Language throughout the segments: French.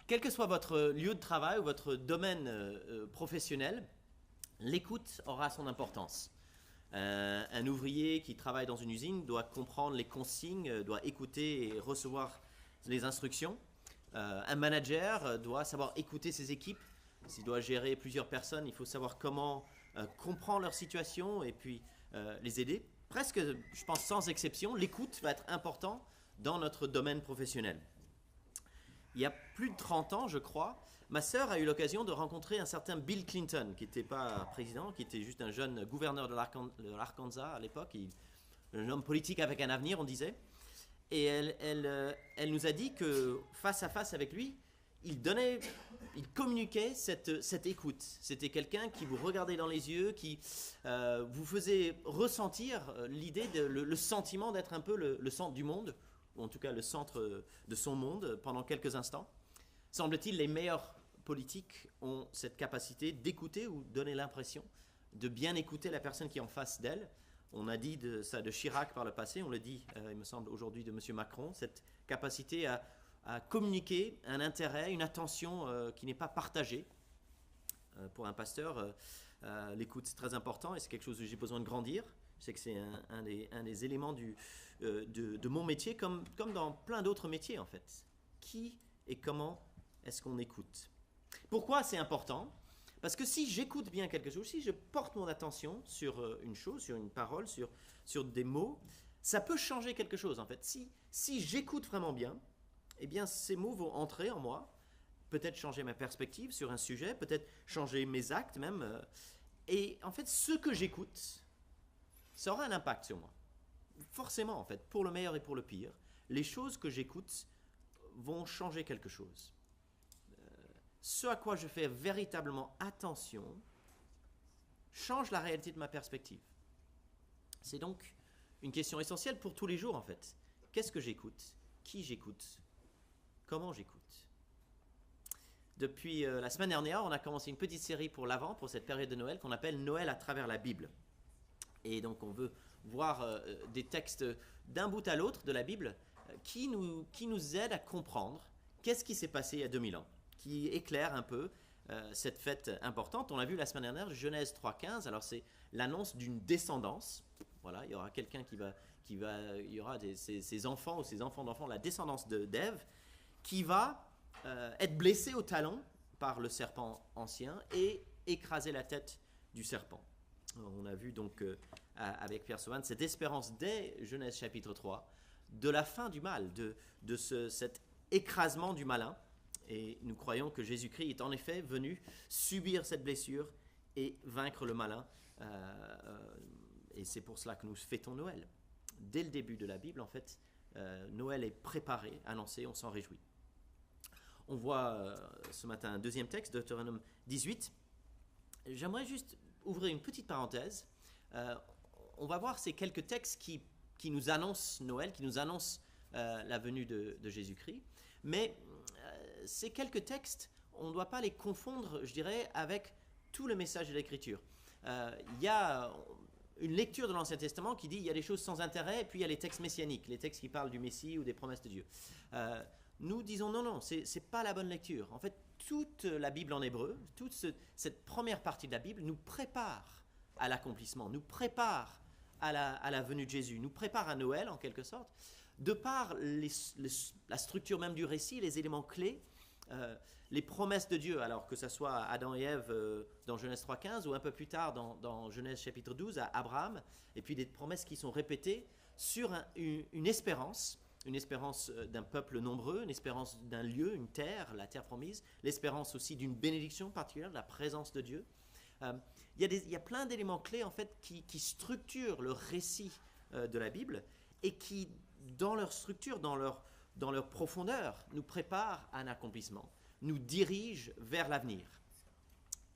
Quel que soit votre lieu de travail ou votre domaine professionnel, l'écoute aura son importance. Un ouvrier qui travaille dans une usine doit comprendre les consignes, doit écouter et recevoir les instructions. Un manager doit savoir écouter ses équipes. S'il doit gérer plusieurs personnes, il faut savoir comment comprendre leur situation et puis les aider. Presque, je pense sans exception, l'écoute va être important dans notre domaine professionnel. Il y a plus de 30 ans, je crois, ma sœur a eu l'occasion de rencontrer un certain Bill Clinton, qui n'était pas président, qui était juste un jeune gouverneur de l'Arkansas à l'époque, un homme politique avec un avenir, on disait. Et elle nous a dit que face à face avec lui, il communiquait cette écoute. C'était quelqu'un qui vous regardait dans les yeux, qui vous faisait ressentir l'idée, le sentiment d'être un peu le centre du monde, ou en tout cas le centre de son monde pendant quelques instants. Semble-t-il, les meilleurs politiques ont cette capacité d'écouter ou donner l'impression de bien écouter la personne qui est en face d'elle. On a dit ça de Chirac par le passé, on le dit, il me semble, aujourd'hui de M. Macron, cette capacité à communiquer un intérêt, une attention qui n'est pas partagée. Pour un pasteur, l'écoute c'est très important et c'est quelque chose où j'ai besoin de grandir. Je sais que c'est un des éléments de mon métier, comme dans plein d'autres métiers en fait. Qui et comment est-ce qu'on écoute? Pourquoi c'est important? Parce que si j'écoute bien quelque chose, si je porte mon attention sur une chose, sur une parole, sur des mots, ça peut changer quelque chose en fait. Si j'écoute vraiment bien, eh bien ces mots vont entrer en moi, peut-être changer ma perspective sur un sujet, peut-être changer mes actes même. Et en fait, ce que j'écoute, ça aura un impact sur moi. Forcément, en fait, pour le meilleur et pour le pire, les choses que j'écoute vont changer quelque chose. Ce à quoi je fais véritablement attention change la réalité de ma perspective. C'est donc une question essentielle pour tous les jours, en fait. Qu'est-ce que j'écoute? Qui j'écoute? Comment j'écoute? Depuis la semaine dernière, on a commencé une petite série pour l'Avent, pour cette période de Noël, qu'on appelle Noël à travers la Bible. Et donc on veut voir des textes d'un bout à l'autre de la Bible qui nous aident à comprendre qu'est-ce qui s'est passé il y a 2000 ans, qui éclaire un peu cette fête importante. On l'a vu la semaine dernière, Genèse 3.15, alors c'est l'annonce d'une descendance. Voilà, il y aura quelqu'un il y aura ses enfants ou ses enfants d'enfants, la descendance d'Ève, qui va être blessé au talon par le serpent ancien et écraser la tête du serpent. On a vu donc avec Pierre Sauvan cette espérance dès Genèse chapitre 3 de la fin du mal, de cet écrasement du malin. Et nous croyons que Jésus-Christ est en effet venu subir cette blessure et vaincre le malin. Et c'est pour cela que nous fêtons Noël. Dès le début de la Bible, en fait, Noël est préparé, annoncé, on s'en réjouit. On voit ce matin un deuxième texte, Deutéronome 18. J'aimerais juste ouvrir une petite parenthèse. On va voir ces quelques textes qui nous annoncent Noël, qui nous annoncent la venue de Jésus-Christ. Mais ces quelques textes, on ne doit pas les confondre, je dirais, avec tout le message de l'Écriture. Il y a une lecture de l'Ancien Testament qui dit qu'il y a des choses sans intérêt, et puis il y a les textes messianiques, les textes qui parlent du Messie ou des promesses de Dieu. Nous disons non, c'est pas la bonne lecture. En fait, toute la Bible en hébreu, cette première partie de la Bible nous prépare à l'accomplissement, nous prépare à la venue de Jésus, nous prépare à Noël en quelque sorte, de par la structure même du récit, les éléments clés, les promesses de Dieu, alors que ce soit Adam et Ève dans Genèse 3.15 ou un peu plus tard dans Genèse chapitre 12 à Abraham, et puis des promesses qui sont répétées sur une espérance d'un peuple nombreux, une espérance d'un lieu, une terre, la terre promise, l'espérance aussi d'une bénédiction particulière, de la présence de Dieu. Il y a plein d'éléments clés en fait qui structurent le récit de la Bible et qui, dans leur structure, dans leur profondeur, nous préparent à un accomplissement, nous dirigent vers l'avenir.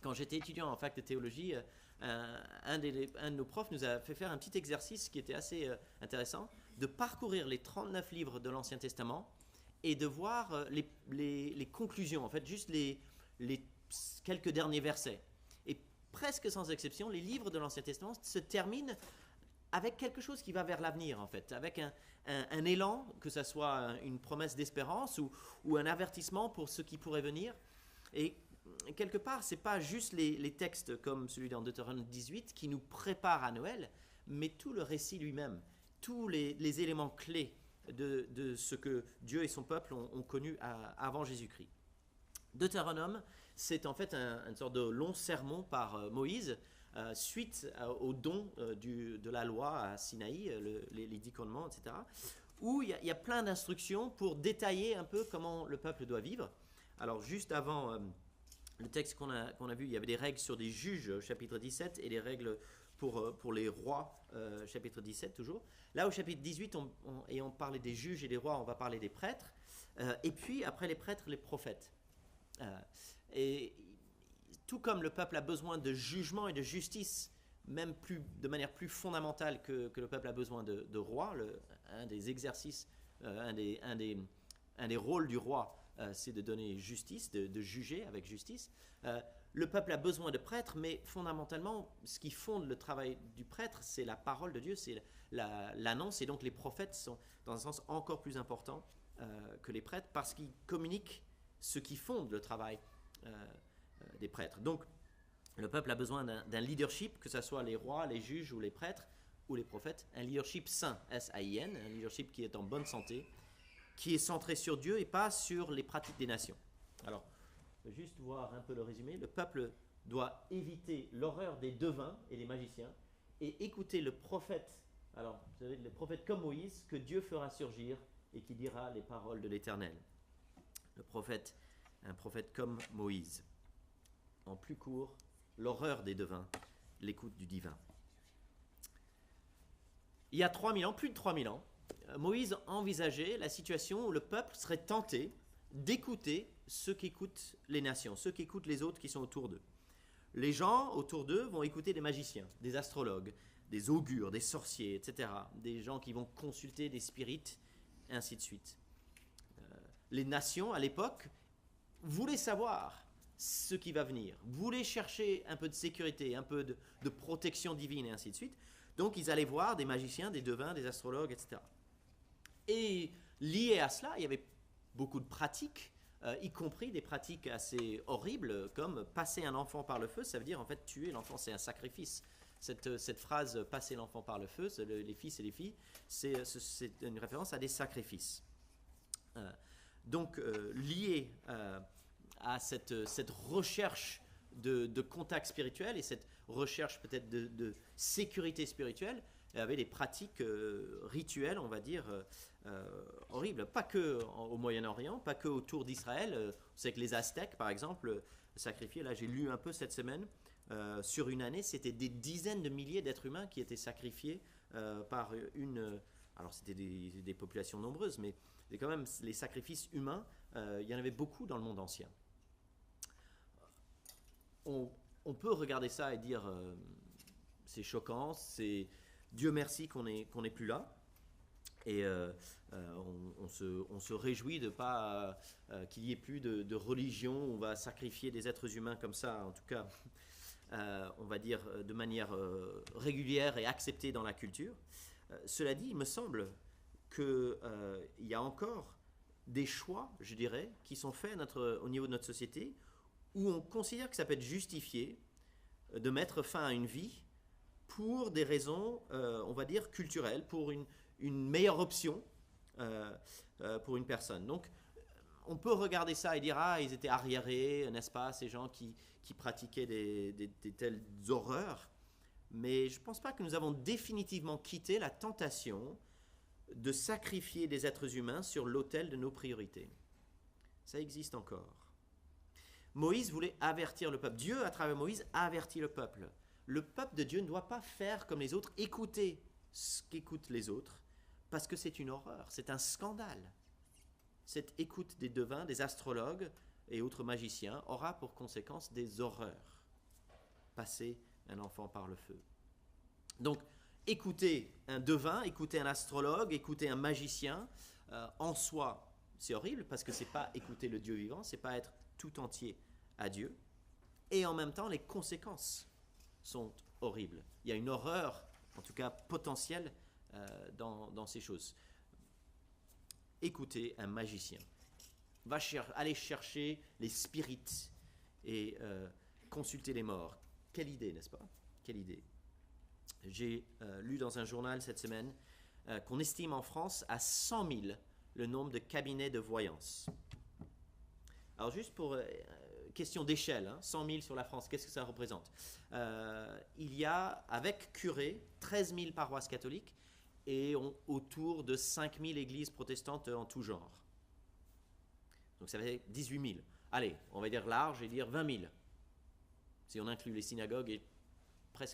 Quand j'étais étudiant en fac de théologie, un de nos profs nous a fait faire un petit exercice qui était assez intéressant, de parcourir les 39 livres de l'Ancien Testament et de voir les conclusions, en fait, juste les quelques derniers versets. Et presque sans exception, les livres de l'Ancien Testament se terminent avec quelque chose qui va vers l'avenir, en fait, avec un élan, que ce soit une promesse d'espérance ou un avertissement pour ce qui pourrait venir. Et quelque part, ce n'est pas juste les textes comme celui dans Deutéronome 18 qui nous préparent à Noël, mais tout le récit lui-même, tous les éléments clés de ce que Dieu et son peuple ont connu avant Jésus-Christ. Deutéronome, c'est en fait une sorte de long sermon par Moïse, suite au don de la loi à Sinaï, les 10 commandements, etc., où il y a plein d'instructions pour détailler un peu comment le peuple doit vivre. Alors, juste avant le texte qu'on a vu, il y avait des règles sur des juges, chapitre 17, et des règles pour les rois, chapitre 17 toujours. Là, au chapitre 18, on parlait des juges et des rois, on va parler des prêtres. Et puis, après les prêtres, les prophètes. Et tout comme le peuple a besoin de jugement et de justice, même de manière plus fondamentale que le peuple a besoin de rois, un des exercices, un des rôles du roi, c'est de donner justice, de juger avec justice. Le peuple a besoin de prêtres, mais fondamentalement, ce qui fonde le travail du prêtre, c'est la parole de Dieu, c'est l'annonce, et donc les prophètes sont dans un sens encore plus important que les prêtres, parce qu'ils communiquent ce qui fonde le travail des prêtres. Donc, le peuple a besoin d'un leadership, que ce soit les rois, les juges ou les prêtres ou les prophètes, un leadership sain, S-A-I-N, un leadership qui est en bonne santé, qui est centré sur Dieu et pas sur les pratiques des nations. Alors, juste voir un peu le résumé. Le peuple doit éviter l'horreur des devins et des magiciens et écouter le prophète, alors vous savez, le prophète comme Moïse, que Dieu fera surgir et qui dira les paroles de l'Éternel. Le prophète, un prophète comme Moïse. En plus court, l'horreur des devins, l'écoute du divin. Il y a 3000 ans, plus de 3000 ans, Moïse envisageait la situation où le peuple serait tenté d'écouter ceux qui écoutent les nations, ceux qui écoutent les autres qui sont autour d'eux. Les gens autour d'eux vont écouter des magiciens, des astrologues, des augures, des sorciers, etc. Des gens qui vont consulter des spirites, et ainsi de suite. Les nations, à l'époque, voulaient savoir ce qui va venir, voulaient chercher un peu de sécurité, un peu de protection divine, et ainsi de suite. Donc, ils allaient voir des magiciens, des devins, des astrologues, etc. Et lié à cela, il y avait beaucoup de pratiques, y compris des pratiques assez horribles, comme passer un enfant par le feu, ça veut dire en fait tuer l'enfant, c'est un sacrifice. Cette phrase « passer l'enfant par le feu », les fils et les filles, c'est une référence à des sacrifices. Donc, lié à cette recherche de contact spirituel et cette recherche peut-être de sécurité spirituelle, il y avait des pratiques rituelles, on va dire, horribles. Pas que au Moyen-Orient, pas que autour d'Israël. On sait que les Aztèques, par exemple, sacrifiaient, là j'ai lu un peu cette semaine, sur une année, c'était des dizaines de milliers d'êtres humains qui étaient sacrifiés par une... Alors c'était des populations nombreuses, mais quand même les sacrifices humains, il y en avait beaucoup dans le monde ancien. On peut regarder ça et dire c'est choquant, c'est Dieu merci qu'on n'est plus là, et on se réjouit de pas qu'il y ait plus de religion où on va sacrifier des êtres humains comme ça, en tout cas on va dire de manière régulière et acceptée dans la culture. Cela dit, il me semble qu'il y a encore des choix, je dirais, qui sont faits au niveau de notre société, où on considère que ça peut être justifié de mettre fin à une vie pour des raisons, on va dire, culturelles, pour une meilleure option pour une personne. Donc, on peut regarder ça et dire « Ah, ils étaient arriérés, n'est-ce pas, ces gens qui pratiquaient des telles horreurs ». Mais je ne pense pas que nous avons définitivement quitté la tentation de sacrifier des êtres humains sur l'autel de nos priorités. Ça existe encore. Moïse voulait avertir le peuple. Dieu, à travers Moïse, a averti le peuple. Le peuple de Dieu ne doit pas faire comme les autres, écouter ce qu'écoutent les autres, parce que c'est une horreur, c'est un scandale. Cette écoute des devins, des astrologues et autres magiciens aura pour conséquence des horreurs. Passer un enfant par le feu. Donc, écouter un devin, écouter un astrologue, écouter un magicien, en soi, c'est horrible, parce que c'est pas écouter le Dieu vivant, c'est pas être tout entier à Dieu, et en même temps les conséquences sont horribles. Il y a une horreur en tout cas potentiel dans ces choses. Écoutez un magicien. Va aller chercher les spirites et consulter les morts. Quelle idée, n'est-ce pas? Quelle idée. J'ai lu dans un journal cette semaine qu'on estime en France à 100 000 le nombre de cabinets de voyance. Alors juste pour question d'échelle, 100 000 sur la France, qu'est-ce que ça représente? Il y a, avec curé, 13 000 paroisses catholiques et autour de 5 000 églises protestantes en tout genre. Donc ça fait 18 000. Allez, on va dire large et dire 20 000. Si on inclut les synagogues et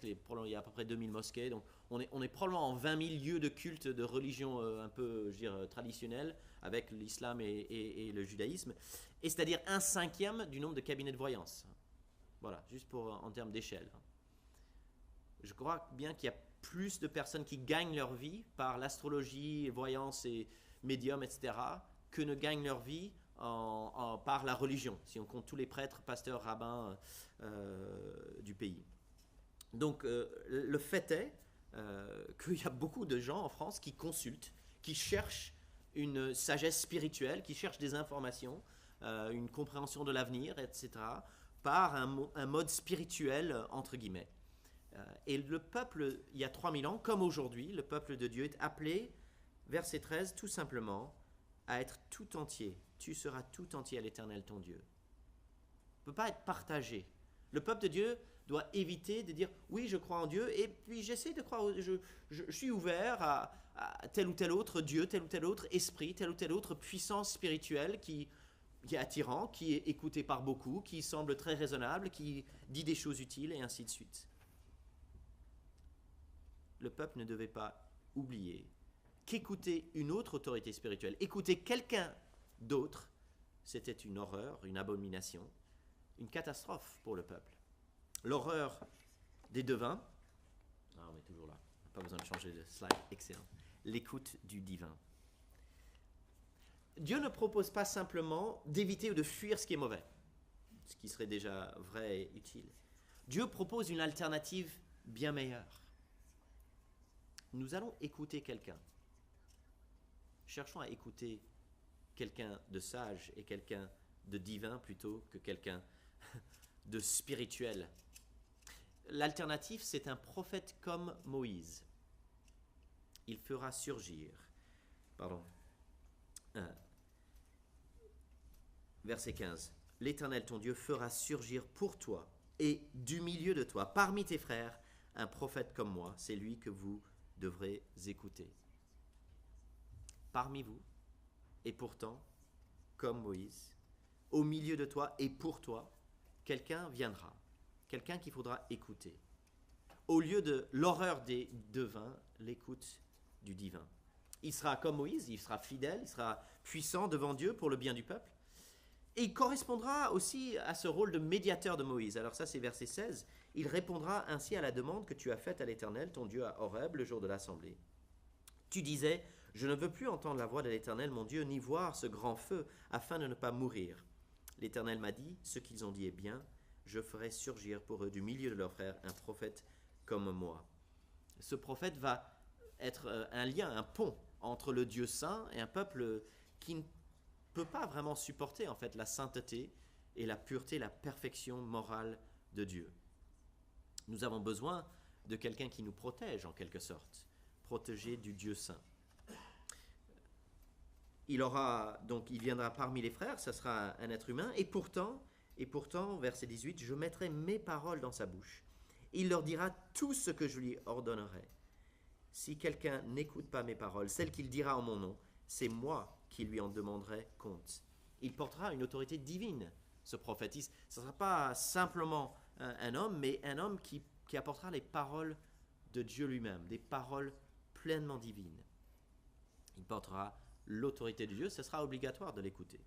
il y a à peu près 2000 mosquées, donc on est probablement en 20 000 lieux de culte de religion un peu, je veux dire, traditionnelle, avec l'islam et le judaïsme, et c'est-à-dire 1/5 du nombre de cabinets de voyance. Voilà, juste en termes d'échelle. Je crois bien qu'il y a plus de personnes qui gagnent leur vie par l'astrologie, voyance et médium, etc., que ne gagnent leur vie par la religion, si on compte tous les prêtres, pasteurs, rabbins du pays. Donc le fait est qu'il y a beaucoup de gens en France qui consultent, qui cherchent une sagesse spirituelle, qui cherchent des informations, une compréhension de l'avenir, etc., par un mode spirituel, entre guillemets. Et le peuple, il y a 3000 ans, comme aujourd'hui, le peuple de Dieu est appelé, verset 13, tout simplement, à être tout entier. Tu seras tout entier à l'Éternel, ton Dieu. Il ne peut pas être partagé. Le peuple de Dieu doit éviter de dire « oui, je crois en Dieu » et puis j'essaie de croire, je suis ouvert à tel ou tel autre Dieu, tel ou tel autre esprit, telle ou telle autre puissance spirituelle qui est attirant, qui est écouté par beaucoup, qui semble très raisonnable, qui dit des choses utiles et ainsi de suite. Le peuple ne devait pas oublier qu'écouter une autre autorité spirituelle, écouter quelqu'un d'autre, c'était une horreur, une abomination, une catastrophe pour le peuple. L'horreur des devins, on est toujours là, pas besoin de changer de slide, excellent. L'écoute du divin. Dieu ne propose pas simplement d'éviter ou de fuir ce qui est mauvais, ce qui serait déjà vrai et utile. Dieu propose une alternative bien meilleure. Nous allons écouter quelqu'un. Cherchons à écouter quelqu'un de sage et quelqu'un de divin plutôt que quelqu'un de spirituel. L'alternative, c'est un prophète comme Moïse. Il fera surgir, verset 15, l'Éternel ton Dieu fera surgir pour toi et du milieu de toi, parmi tes frères, un prophète comme moi, c'est lui que vous devrez écouter. Parmi vous, et pourtant, comme Moïse, au milieu de toi et pour toi, quelqu'un viendra, quelqu'un qu'il faudra écouter. Au lieu de l'horreur des devins, l'écoute du divin. Il sera comme Moïse, il sera fidèle, il sera puissant devant Dieu pour le bien du peuple. Et il correspondra aussi à ce rôle de médiateur de Moïse. Alors ça, c'est verset 16. Il répondra ainsi à la demande que tu as faite à l'Éternel, ton Dieu, à Horeb, le jour de l'assemblée. Tu disais, je ne veux plus entendre la voix de l'Éternel, mon Dieu, ni voir ce grand feu, afin de ne pas mourir. L'Éternel m'a dit, ce qu'ils ont dit est bien, je ferai surgir pour eux du milieu de leurs frères un prophète comme moi. Ce prophète va être un lien, un pont entre le Dieu saint et un peuple qui ne peut pas vraiment supporter en fait la sainteté et la pureté, la perfection morale de Dieu. Nous avons besoin de quelqu'un qui nous protège en quelque sorte, protégé du Dieu saint. Il viendra parmi les frères, ce sera un être humain, et pourtant, verset 18, je mettrai mes paroles dans sa bouche. Il leur dira tout ce que je lui ordonnerai. Si quelqu'un n'écoute pas mes paroles, celles qu'il dira en mon nom, c'est moi qui lui en demanderai compte. Il portera une autorité divine, ce prophète. Ce ne sera pas simplement un homme, mais un homme qui apportera les paroles de Dieu lui-même, des paroles pleinement divines. Il portera l'autorité de Dieu, ce sera obligatoire de l'écouter.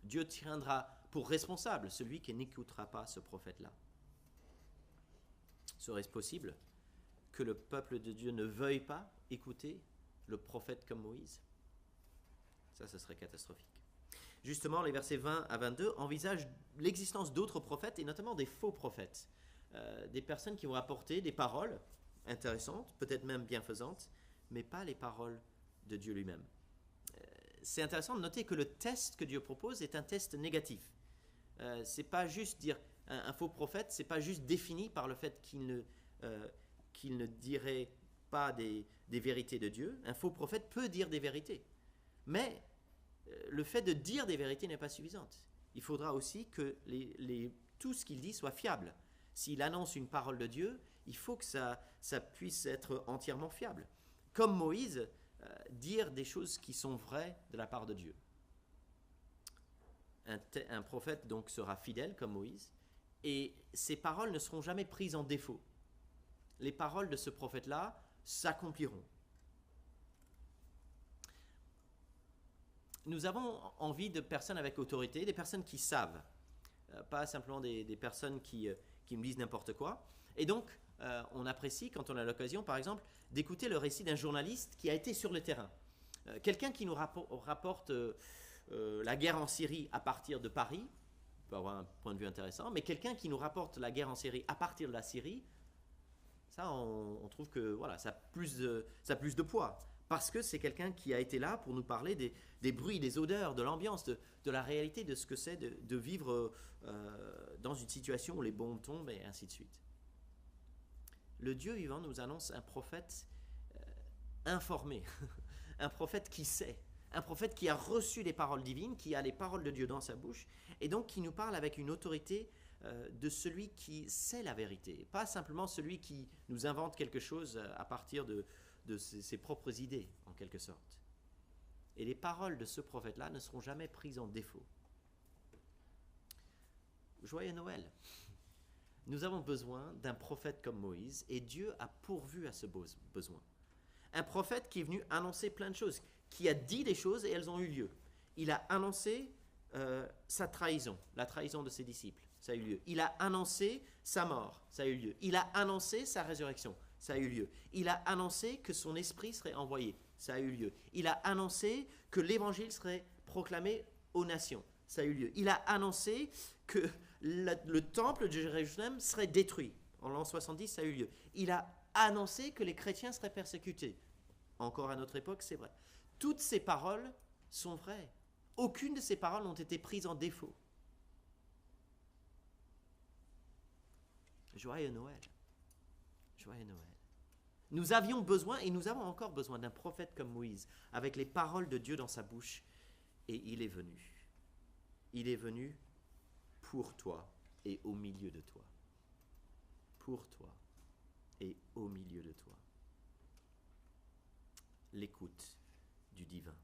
Dieu tiendra pour responsable celui qui n'écoutera pas ce prophète-là. Serait-ce possible que le peuple de Dieu ne veuille pas écouter le prophète comme Moïse? Ça, ce serait catastrophique. Justement, les versets 20 à 22 envisagent l'existence d'autres prophètes et notamment des faux prophètes. Des personnes qui vont apporter des paroles intéressantes, peut-être même bienfaisantes, mais pas les paroles de Dieu lui-même. C'est intéressant de noter que le test que Dieu propose est un test négatif. C'est pas juste dire un faux prophète, c'est pas juste défini par le fait qu'il ne dirait pas des vérités de Dieu. Un faux prophète peut dire des vérités, mais le fait de dire des vérités n'est pas suffisant. Il faudra aussi que tout ce qu'il dit soit fiable. S'il annonce une parole de Dieu, il faut que ça puisse être entièrement fiable. Comme Moïse, dire des choses qui sont vraies de la part de Dieu. Un prophète donc sera fidèle comme Moïse, et ses paroles ne seront jamais prises en défaut. Les paroles de ce prophète-là s'accompliront. Nous avons envie de personnes avec autorité, des personnes qui savent, pas simplement des personnes qui nous disent n'importe quoi. Et donc, on apprécie, quand on a l'occasion, par exemple, d'écouter le récit d'un journaliste qui a été sur le terrain. Quelqu'un qui nous rapporte la guerre en Syrie à partir de Paris, peut avoir un point de vue intéressant, mais quelqu'un qui nous rapporte la guerre en Syrie à partir de la Syrie, ça, on trouve que voilà, ça a plus de poids. Parce que c'est quelqu'un qui a été là pour nous parler des bruits, des odeurs, de l'ambiance, de la réalité de ce que c'est de vivre dans une situation où les bombes tombent et ainsi de suite. Le Dieu vivant nous annonce un prophète informé, un prophète qui sait, un prophète qui a reçu les paroles divines, qui a les paroles de Dieu dans sa bouche, et donc qui nous parle avec une autorité de celui qui sait la vérité, pas simplement celui qui nous invente quelque chose à partir de ses propres idées, en quelque sorte. Et les paroles de ce prophète-là ne seront jamais prises en défaut. Joyeux Noël! Nous avons besoin d'un prophète comme Moïse, et Dieu a pourvu à ce besoin. Un prophète qui est venu annoncer plein de choses, qui a dit des choses et elles ont eu lieu. Il a annoncé sa trahison, la trahison de ses disciples, ça a eu lieu. Il a annoncé sa mort, ça a eu lieu. Il a annoncé sa résurrection, ça a eu lieu. Il a annoncé que son esprit serait envoyé, ça a eu lieu. Il a annoncé que l'évangile serait proclamé aux nations, ça a eu lieu. Il a annoncé que le temple de Jérusalem serait détruit. En l'an 70, ça a eu lieu. Il a annoncé que les chrétiens seraient persécutés. Encore à notre époque, c'est vrai. Toutes ces paroles sont vraies. Aucune de ces paroles n'ont été prises en défaut. Joyeux Noël. Joyeux Noël. Nous avions besoin, et nous avons encore besoin, d'un prophète comme Moïse, avec les paroles de Dieu dans sa bouche, et il est venu. Il est venu pour toi et au milieu de toi. Pour toi et au milieu de toi. L'écoute du divin.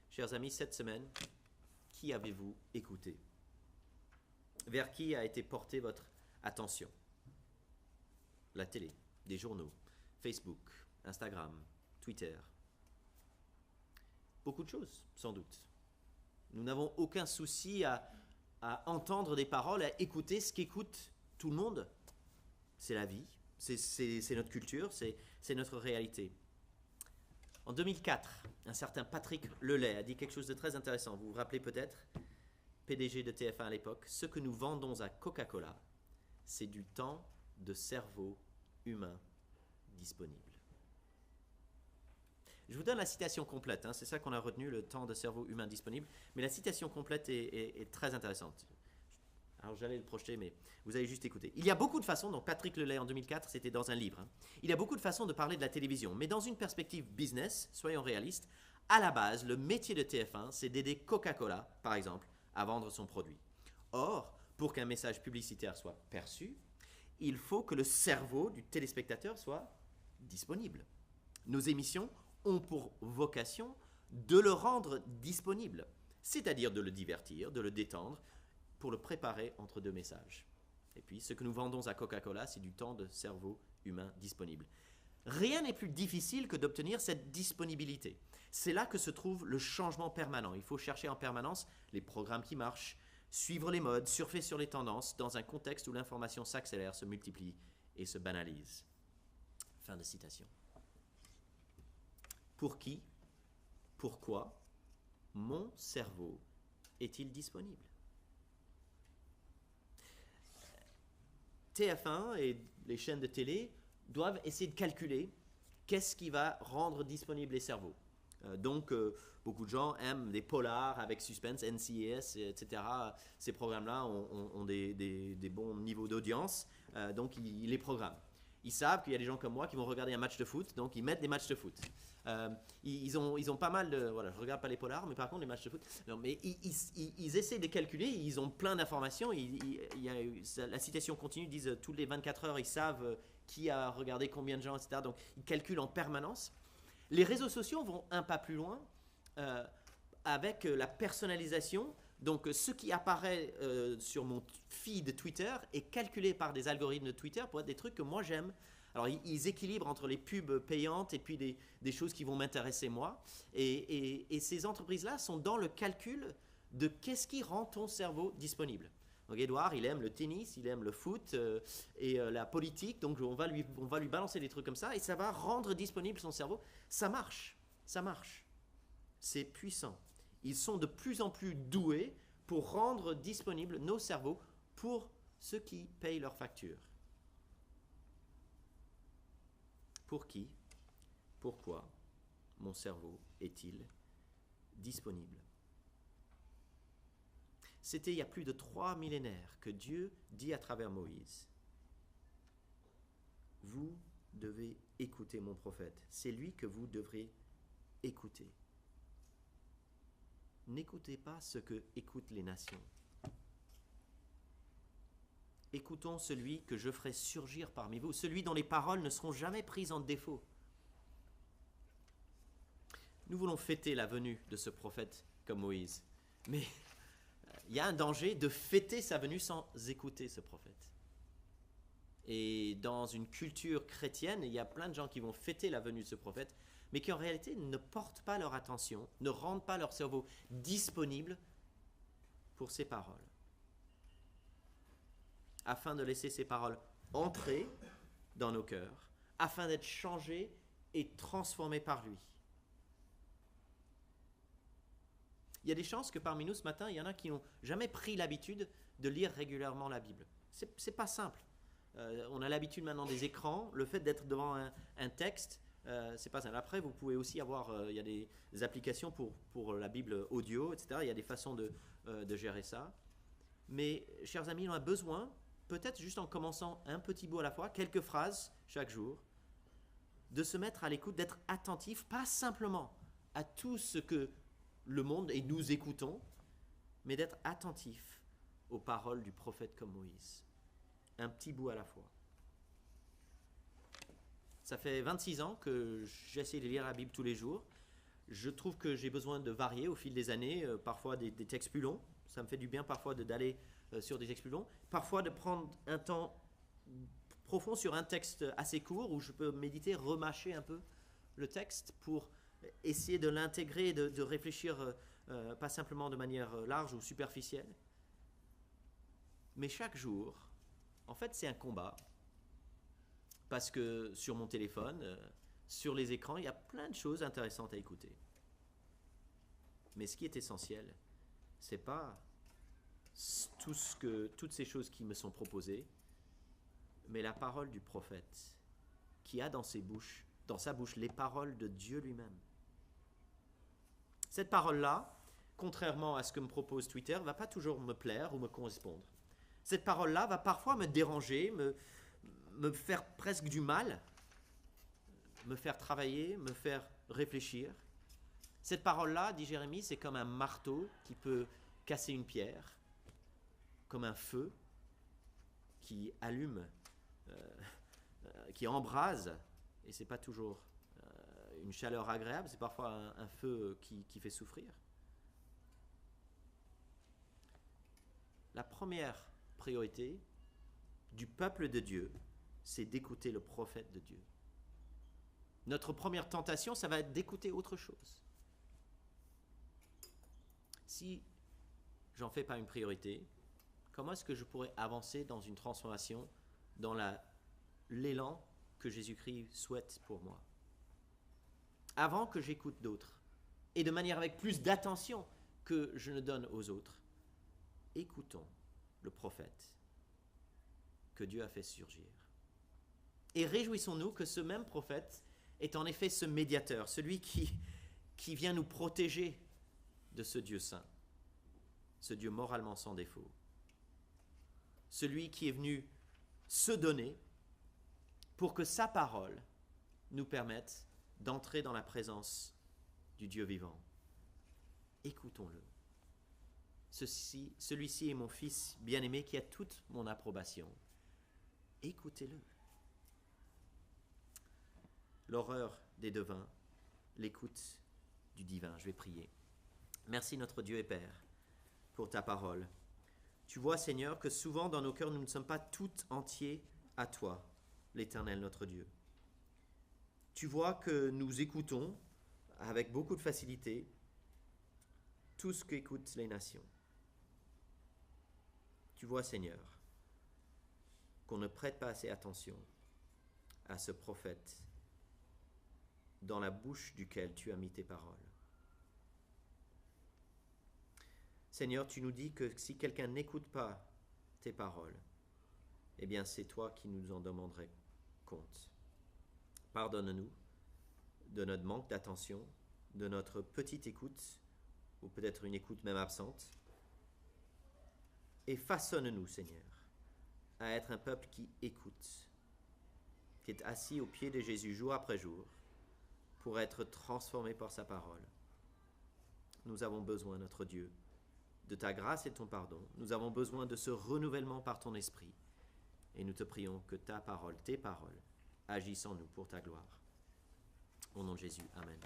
Chers amis, cette semaine, qui avez-vous écouté? Vers qui a été portée votre attention? La télé, des journaux, Facebook, Instagram, Twitter. Beaucoup de choses, sans doute. Nous n'avons aucun souci à entendre des paroles, à écouter ce qu'écoute tout le monde. C'est la vie, c'est notre culture, c'est notre réalité. En 2004, un certain Patrick Lelay a dit quelque chose de très intéressant. Vous vous rappelez peut-être, PDG de TF1 à l'époque, ce que nous vendons à Coca-Cola, c'est du temps de cerveau humain disponible. Je vous donne la citation complète, c'est ça qu'on a retenu, le temps de cerveau humain disponible, mais la citation complète est très intéressante. Alors j'allais le projeter, mais vous allez juste écouter. Il y a beaucoup de façons, donc Patrick Lelay en 2004, c'était dans un livre, il y a beaucoup de façons de parler de la télévision, mais dans une perspective business, soyons réalistes, à la base, le métier de TF1, c'est d'aider Coca-Cola, par exemple, à vendre son produit. Or, pour qu'un message publicitaire soit perçu, il faut que le cerveau du téléspectateur soit disponible. Nos émissions ont pour vocation de le rendre disponible, c'est-à-dire de le divertir, de le détendre, pour le préparer entre deux messages. Et puis, ce que nous vendons à Coca-Cola, c'est du temps de cerveau humain disponible. Rien n'est plus difficile que d'obtenir cette disponibilité. C'est là que se trouve le changement permanent. Il faut chercher en permanence les programmes qui marchent, suivre les modes, surfer sur les tendances, dans un contexte où l'information s'accélère, se multiplie et se banalise. Fin de citation. Pour qui, pourquoi mon cerveau est-il disponible? TF1 et les chaînes de télé doivent essayer de calculer qu'est-ce qui va rendre disponible les cerveaux. Donc, beaucoup de gens aiment des polars avec suspense, NCIS, etc. Ces programmes-là ont des bons niveaux d'audience, donc ils les programment. Ils savent qu'il y a des gens comme moi qui vont regarder un match de foot, donc ils mettent des matchs de foot. Ils ont pas mal de... Voilà, je ne regarde pas les polars, mais par contre les matchs de foot... Non, mais ils essaient de calculer, ils ont plein d'informations. La citation continue, ils disent toutes les 24 heures, ils savent qui a regardé combien de gens, etc. Donc ils calculent en permanence. Les réseaux sociaux vont un pas plus loin avec la personnalisation. Donc, ce qui apparaît sur mon feed Twitter est calculé par des algorithmes de Twitter pour être des trucs que moi j'aime. Alors, ils équilibrent entre les pubs payantes et puis des choses qui vont m'intéresser moi. Et ces entreprises-là sont dans le calcul de qu'est-ce qui rend ton cerveau disponible. Donc, Edouard, il aime le tennis, il aime le foot et la politique. Donc, on va lui balancer des trucs comme ça et ça va rendre disponible son cerveau. Ça marche, ça marche. C'est puissant. Ils sont de plus en plus doués pour rendre disponibles nos cerveaux pour ceux qui payent leurs factures. Pour qui, pourquoi mon cerveau est-il disponible? C'était il y a plus de 3 millénaires que Dieu dit à travers Moïse, « Vous devez écouter mon prophète. C'est lui que vous devrez écouter. » N'écoutez pas ce que écoutent les nations. Écoutons celui que je ferai surgir parmi vous, celui dont les paroles ne seront jamais prises en défaut. Nous voulons fêter la venue de ce prophète comme Moïse, mais il y a un danger de fêter sa venue sans écouter ce prophète. Et dans une culture chrétienne, il y a plein de gens qui vont fêter la venue de ce prophète, mais qui en réalité ne portent pas leur attention, ne rendent pas leur cerveau disponible pour ces paroles. Afin de laisser ces paroles entrer dans nos cœurs, afin d'être changés et transformés par lui. Il y a des chances que parmi nous ce matin, il y en a qui n'ont jamais pris l'habitude de lire régulièrement la Bible. C'est pas simple. On a l'habitude maintenant des écrans, le fait d'être devant un texte, c'est pas simple. Après, vous pouvez aussi avoir, il y a des applications pour la Bible audio, etc. Il y a des façons de gérer ça. Mais, chers amis, on a besoin, peut-être juste en commençant un petit bout à la fois, quelques phrases chaque jour, de se mettre à l'écoute, d'être attentif, pas simplement à tout ce que le monde et nous écoutons, mais d'être attentif aux paroles du prophète comme Moïse. Un petit bout à la fois. Ça fait 26 ans que j'essaie de lire la Bible tous les jours. Je trouve que j'ai besoin de varier au fil des années, parfois des textes plus longs. Ça me fait du bien parfois d'aller sur des textes plus longs. Parfois de prendre un temps profond sur un texte assez court où je peux méditer, remâcher un peu le texte pour essayer de l'intégrer, de réfléchir pas simplement de manière large ou superficielle. Mais chaque jour, en fait, c'est un combat. Parce que sur mon téléphone, sur les écrans, il y a plein de choses intéressantes à écouter. Mais ce qui est essentiel, c'est pas toutes ces choses qui me sont proposées, mais la parole du prophète qui a dans sa bouche les paroles de Dieu lui-même. Cette parole-là, contrairement à ce que me propose Twitter, ne va pas toujours me plaire ou me correspondre. Cette parole-là va parfois me déranger, me faire presque du mal, me faire travailler, me faire réfléchir. Cette parole-là, dit Jérémie, c'est comme un marteau qui peut casser une pierre, comme un feu qui allume, qui embrase, et ce n'est pas toujours une chaleur agréable, c'est parfois un feu qui fait souffrir. La première priorité du peuple de Dieu, c'est d'écouter le prophète de Dieu. Notre première tentation, ça va être d'écouter autre chose. Si j'en fais pas une priorité, comment est-ce que je pourrais avancer dans une transformation, dans l'élan que Jésus-Christ souhaite pour moi? Avant que j'écoute d'autres, et de manière avec plus d'attention que je ne donne aux autres, écoutons le prophète que Dieu a fait surgir. Et réjouissons-nous que ce même prophète est en effet ce médiateur, celui qui vient nous protéger de ce Dieu saint, ce Dieu moralement sans défaut, celui qui est venu se donner pour que sa parole nous permette d'entrer dans la présence du Dieu vivant. Écoutons-le. Celui-ci est mon fils bien-aimé qui a toute mon approbation. Écoutez-le. L'horreur des devins, l'écoute du divin. Je vais prier. Merci notre Dieu et Père pour ta parole. Tu vois, Seigneur, que souvent dans nos cœurs, nous ne sommes pas tout entiers à toi, l'Éternel notre Dieu. Tu vois que nous écoutons avec beaucoup de facilité tout ce qu'écoutent les nations. Tu vois, Seigneur, qu'on ne prête pas assez attention à ce prophète dans la bouche duquel tu as mis tes paroles. Seigneur, tu nous dis que si quelqu'un n'écoute pas tes paroles, eh bien c'est toi qui nous en demanderais compte. Pardonne-nous de notre manque d'attention, de notre petite écoute, ou peut-être une écoute même absente, et façonne-nous, Seigneur, à être un peuple qui écoute, qui est assis aux pieds de Jésus jour après jour, pour être transformé par sa parole. Nous avons besoin, notre Dieu, de ta grâce et de ton pardon. Nous avons besoin de ce renouvellement par ton esprit. Et nous te prions que ta parole, tes paroles, agissent en nous pour ta gloire. Au nom de Jésus, amen.